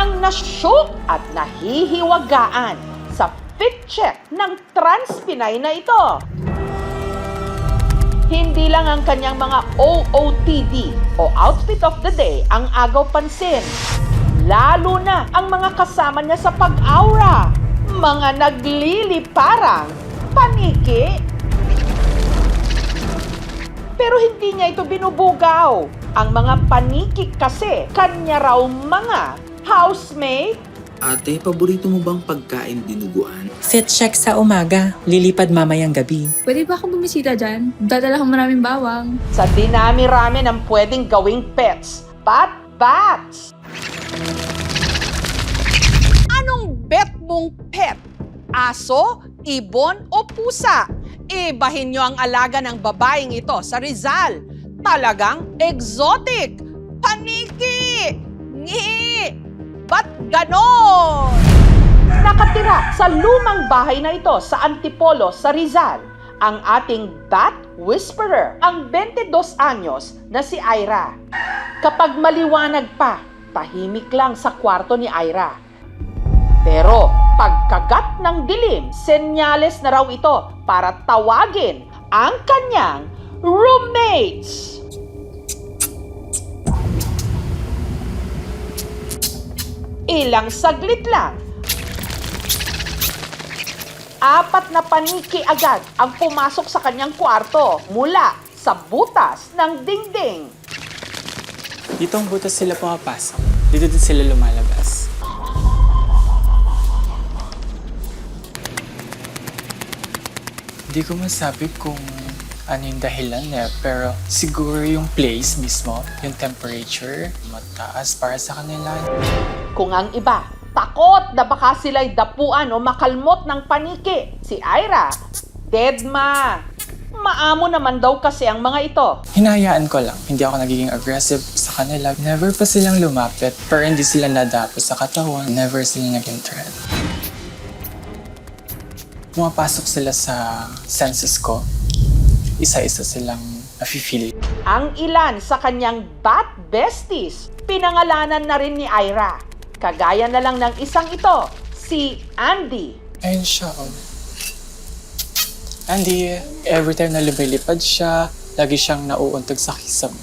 ang nasyok at nahihiwagaan sa fit check ng trans-Pinay na ito. Hindi lang ang kanyang mga OOTD o Outfit of the Day ang agaw pansin. Lalo na ang mga kasama niya sa pag-aura. Mga nagliliparang paniki. Pero hindi niya ito binubugaw. Ang mga paniki kasi kanya raw mga housemate. Ate, paborito mo bang pagkain dinuguan? Fit check sa umaga, lilipad mamayang gabi. Pwede ba akong bumisita dyan? Dadala ko maraming bawang. Sa dinami-rami ng pwedeng gawing pets, bats. Anong bet mong pet? Aso, ibon o pusa? Ibahin nyo ang alaga ng babaeng ito sa Rizal. Talagang exotic! Paniki! Ngi! Ba't ganon? Nakatira sa lumang bahay na ito sa Antipolo sa Rizal, ang ating bat whisperer, ang 22 anyos na si Ira. Kapag maliwanag pa, tahimik lang sa kwarto ni Ira. Pero pagkagat ng dilim, senyales na raw ito para tawagin ang kanyang roommates. Ilang saglit lang, 4 na paniki agad ang pumasok sa kanyang kwarto mula sa butas ng dingding. Dito ang butas sila pumapasok. Dito din sila lumalabas. Hindi ko masabi kung ano yung dahilan pero siguro yung place mismo, yung temperature, mataas para sa kanila. Kung ang iba, takot na baka sila'y dapuan o makalmot ng paniki. Si Ira, deadma. Maamo naman daw kasi ang mga ito. Hinahayaan ko lang. Hindi ako nagiging aggressive sa kanila. Never pa silang lumapit, pero hindi sila nadapo sa katawan. Never sila naging threat. Pumapasok sila sa senses ko. Isa-isa silang nafe-feel. Ang ilan sa kanyang bat besties, pinangalanan na rin ni Ira. Kagaya na lang ng isang ito, si Andy. Ayun siya, Andy, every time na lumilipad siya, lagi siyang nauuntog sa kisam.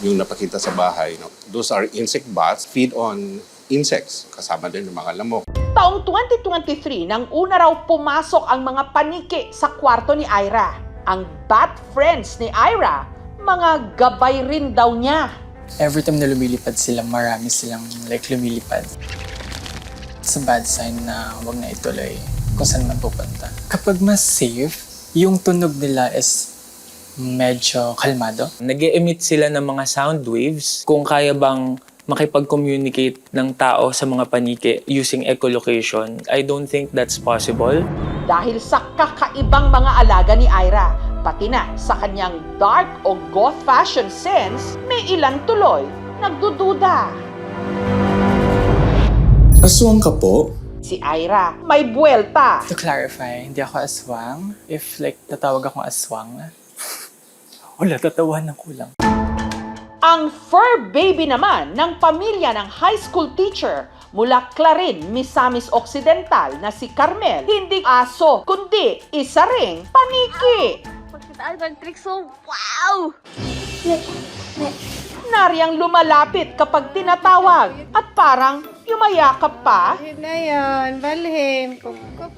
Yung napakita sa bahay, those are insect bats, feed on insects, kasama din ng mga lamok. Taong 2023 nang una raw pumasok ang mga paniki sa kwarto ni Ira. Ang bat friends ni Ira, mga gabay rin daw niya. Every time na lumilipad sila, marami silang lumilipad. It's a bad sign na huwag na ituloy kung saan man pupunta. Kapag mas safe, yung tunog nila is medyo kalmado. Nag-e-emit sila ng mga sound waves. Kung kaya bang makipag-communicate ng tao sa mga paniki using echolocation, I don't think that's possible. Dahil sa kakaibang mga alaga ni Ira, pati na sa kanyang dark o goth fashion sense, may ilan tuloy nagdududa. Aswang ka po? Si Ira may buwelta. To clarify, hindi ako aswang. If tatawag akong aswang, wala, tatawanan ko lang. Ang fur baby naman ng pamilya ng high school teacher mula Clarin, Misamis Occidental na si Carmel, hindi aso kundi isa ring paniki. Wow! Nariyang lumalapit kapag tinatawag at parang yumayakap pa. Yun na yan, balhin.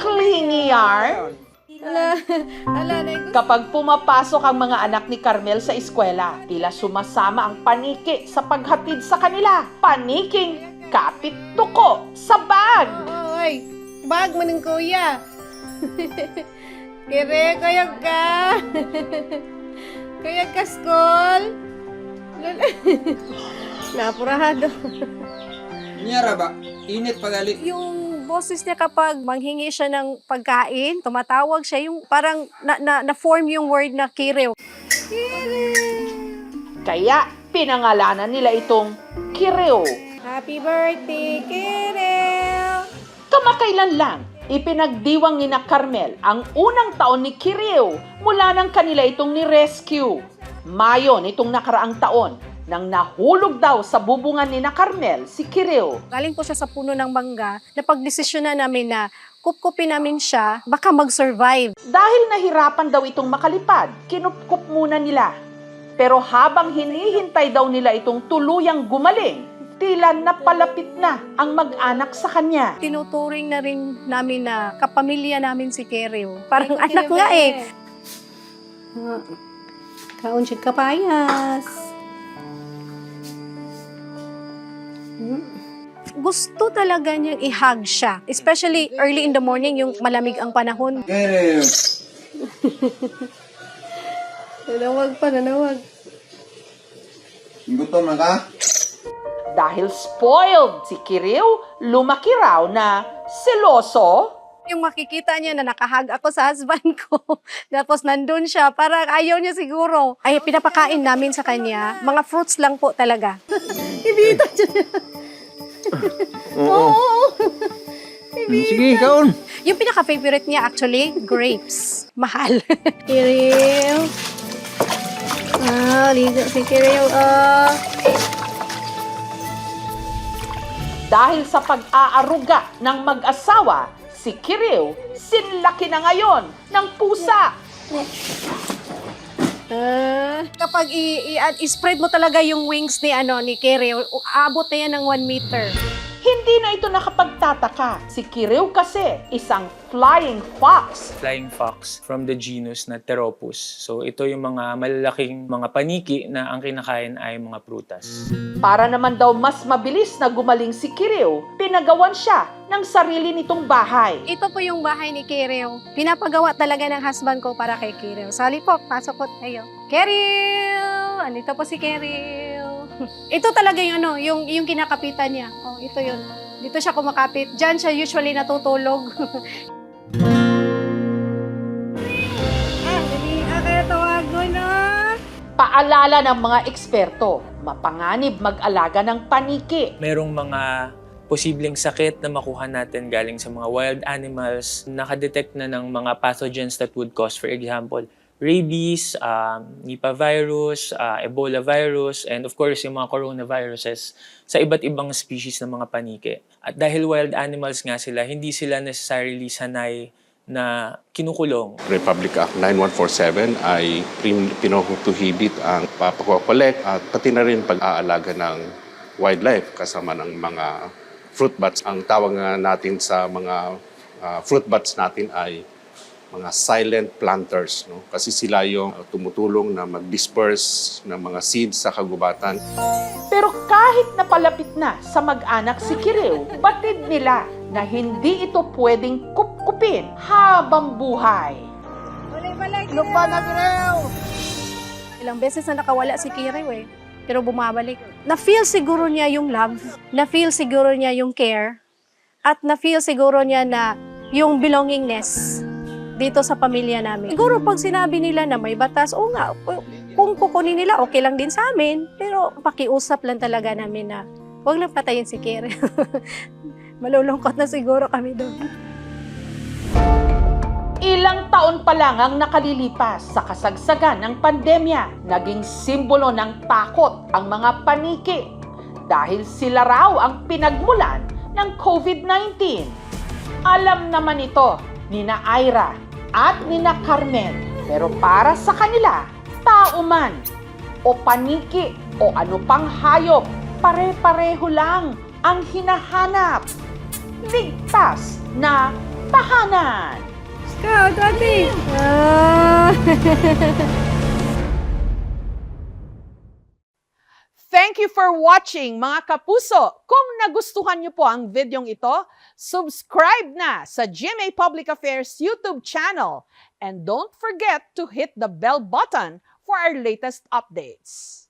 Clingy yarn. Ala, Kapag pumapasok ang mga anak ni Carmel sa eskwela, tila sumasama ang paniki sa paghatid sa kanila. Paniking kapit tuko sa bag. Oy, bag mo ng kuya. Kire, kayag ka. Kayag ka, skol. Napurado. Nyara ba? Init pagalit. Yung boses niya kapag manghingi siya ng pagkain, tumatawag siya, yung parang na-form yung word na kirew. Kaya pinangalanan nila itong Kireo. Happy birthday, Kiril! Kamakailan lang, ipinagdiwang ni na Carmel ang unang taon ni Kireo mula nang kanila itong ni-rescue. Mayo nitong nakaraang taon, nang nahulog daw sa bubungan ni na Carmel si Kiril. Galing po siya sa puno ng mangga, napagdesisyonan namin na kupkupin namin siya, baka mag-survive. Dahil nahirapan daw itong makalipad, kinupkup muna nila. Pero habang hinihintay daw nila itong tuluyang gumaling, tila napalapit na ang mag-anak sa kanya. Tinuturing na rin namin na kapamilya namin si Kiril. Parang anak nga eh. Kaon siya kapayas. Gusto talaga niyang i-hug siya. Especially early in the morning, yung malamig ang panahon. Nanawag pa, nanawag. Gutom na ka? Dahil spoiled si Kiril, lumaki raw na seloso. Yung makikita niya na nakahag ako sa husband ko. Tapos nandun siya, parang ayaw niya siguro. Ay, pinapakain namin sa kanya. Mga fruits lang po talaga. Ibita siya. Oo. Sige, kaon. Yung pinaka-favorite niya actually, grapes. Mahal. Kiril. Ligo si Kiril. Dahil sa pag-aaruga ng mag-asawa, si Kiril sinlaki na ngayon ng pusa. Kapag i-spread mo talaga yung wings ni Kiril, aabot na yan ng 1 meter. Hindi na ito nakapagtataka. Si Kiril kasi isang flying fox. Flying fox from the genus na Pteropus. So ito yung mga malalaking mga paniki na ang kinakain ay mga prutas. Para naman daw mas mabilis na gumaling si Kiril, pinagawan siya ng sarili nitong bahay. Ito po yung bahay ni Kiril. Pinapagawa talaga ng husband ko para kay Kiril. Sali po, pasok po tayo. Kiril! Andito po si Kiril. Ito talaga yung yung kinakapitan niya. Oh, ito yun. Dito siya kumakapit. Diyan siya usually natutulog. Kaya tawago na. Paalala ng mga eksperto, mapanganib mag-alaga ng paniki. Merong mga posibleng sakit na makuha natin galing sa mga wild animals. Nakadetect na ng mga pathogens that would cause, for example, rabies, Nipah virus, Ebola virus, and of course yung mga coronaviruses sa iba't ibang species ng mga paniki. At dahil wild animals nga sila, hindi sila necessarily sanay na kinukulong. Republic Act 9147 ay pinutuhibit ang papakolek at pati na rin pag-aalaga ng wildlife kasama ng mga fruit bats. Ang tawag nga natin sa mga fruit bats natin ay mga silent planters, no? Kasi sila yung tumutulong na mag-disperse ng mga seeds sa kagubatan. Pero kahit napalapit na sa mag-anak si Kiril, batid nila na hindi ito pwedeng kupkupin habang buhay. Lupa na, Kiril! Ilang beses na nakawala si Kiril eh. Pero bumabalik. Na-feel siguro niya yung love. Na-feel siguro niya yung care. At na-feel siguro niya na yung belongingness dito sa pamilya namin. Siguro pag sinabi nila na may batas, oo nga, kung kukunin nila, okay lang din sa amin. Pero pakiusap lang talaga namin na huwag lang patayin si Kiril. Malulungkot na siguro kami doon. Ilang taon pa lang ang nakalilipas sa kasagsagan ng pandemya. Naging simbolo ng takot ang mga paniki dahil sila raw ang pinagmulan ng COVID-19. Alam naman ito ni na Ira at ni na Carmen. Pero para sa kanila, tao man o paniki o ano pang hayop, pare-pareho lang ang hinahanap. Ligtas na tahanan. Ikaw, Tati! Thank you for watching, mga kapuso. Kung nagustuhan niyo po ang videong ito, subscribe na sa GMA Public Affairs YouTube channel. And don't forget to hit the bell button for our latest updates.